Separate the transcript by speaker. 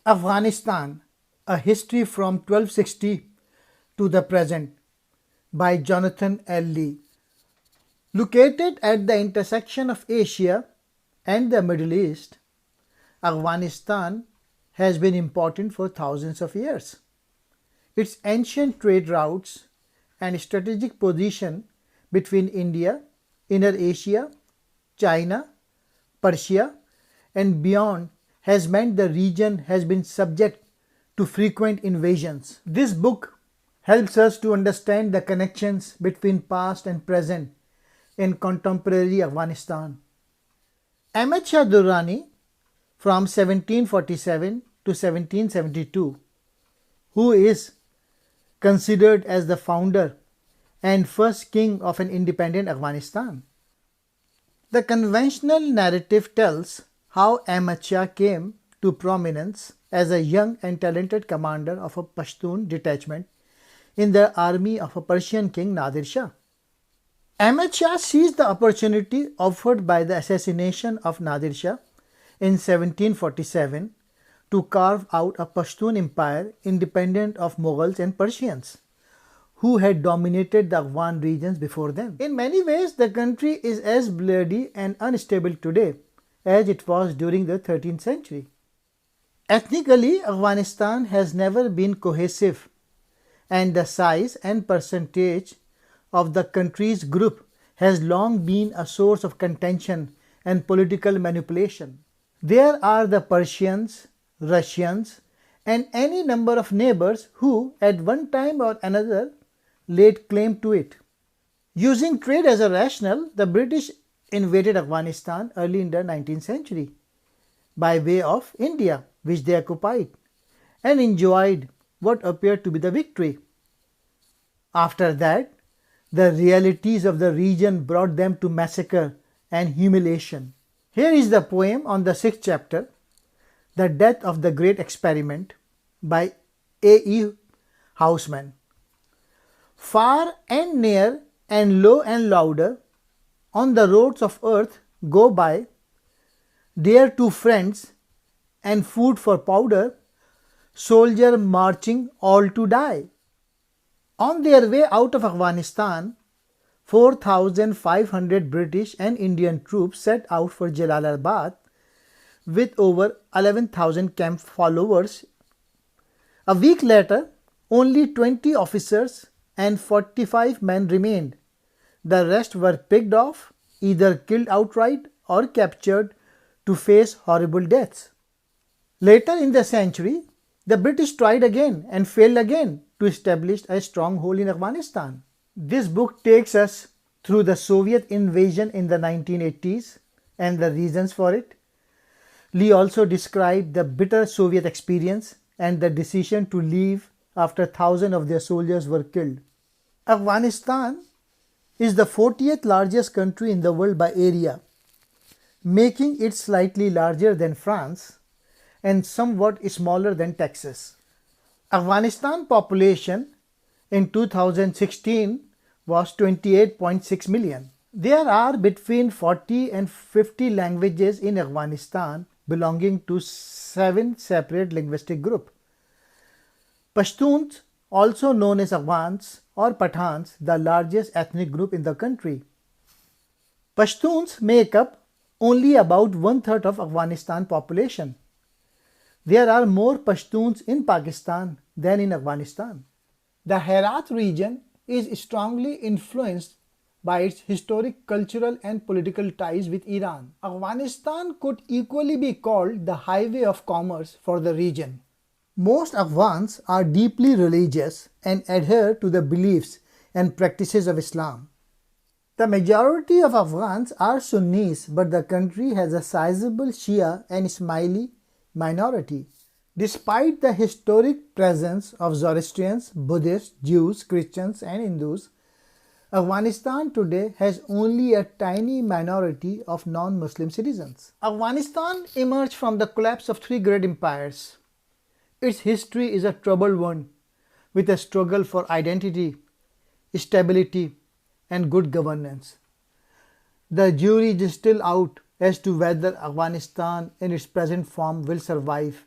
Speaker 1: Afghanistan, A History from 1260 to the Present by Jonathan L. Lee. Located at the intersection of Asia and the Middle East, Afghanistan has been important for thousands of years. Its ancient trade routes and strategic position between India, Inner Asia, China, Persia, and beyond has meant the region has been subject to frequent invasions. This book helps us to understand the connections between past and present in contemporary Afghanistan. Ahmad Shah Durrani, from 1747 to 1772, who is considered as the founder and first king of an independent Afghanistan. The conventional narrative tells how Ahmad Shah came to prominence as a young and talented commander of a Pashtun detachment in the army of a Persian king Nadir Shah. Ahmad Shah seized the opportunity offered by the assassination of Nadir Shah in 1747 to carve out a Pashtun empire independent of Mughals and Persians, who had dominated the Afghan regions before them. In many ways, the country is as bloody and unstable today as it was during the 13th century. Ethnically, Afghanistan has never been cohesive, and the size and percentage of the country's group has long been a source of contention and political manipulation. There are the Persians, Russians, and any number of neighbors who, at one time or another, laid claim to it. Using trade as a rationale, the British invaded Afghanistan early in the 19th century by way of India, which they occupied, and enjoyed what appeared to be the victory. After that, the realities of the region brought them to massacre and humiliation. Here is the poem on the 6th chapter, The Death of the Great Experiment, by A.E. Houseman. Far and near and low and louder, on the roads of earth go by, there two friends and food for powder, soldier marching all to die. On their way out of Afghanistan, 4,500 British and Indian troops set out for Jalalabad with over 11,000 camp followers. A week later, only 20 officers and 45 men remained. The rest were picked off, either killed outright or captured to face horrible deaths. Later in the century, the British tried again and failed again to establish a stronghold in Afghanistan. This book takes us through the Soviet invasion in the 1980s and the reasons for it. Lee also described the bitter Soviet experience and the decision to leave after thousands of their soldiers were killed. Afghanistan is the 40th largest country in the world by area, making it slightly larger than France and somewhat smaller than Texas. Afghanistan population in 2016 was 28.6 million. There are between 40 and 50 languages in Afghanistan belonging to 7 separate linguistic groups. Pashtuns, also known as Afghans or Pathans, the largest ethnic group in the country. Pashtuns make up only about 1/3 of Afghanistan population. There are more Pashtuns in Pakistan than in Afghanistan. The Herat region is strongly influenced by its historic, cultural and political ties with Iran. Afghanistan could equally be called the highway of commerce for the region. Most Afghans are deeply religious and adhere to the beliefs and practices of Islam. The majority of Afghans are Sunnis, but the country has a sizable Shia and Ismaili minority. Despite the historic presence of Zoroastrians, Buddhists, Jews, Christians and Hindus, Afghanistan today has only a tiny minority of non-Muslim citizens. Afghanistan emerged from the collapse of 3 great empires. Its history is a troubled one, with a struggle for identity, stability, and good governance. The jury is still out as to whether Afghanistan in its present form will survive.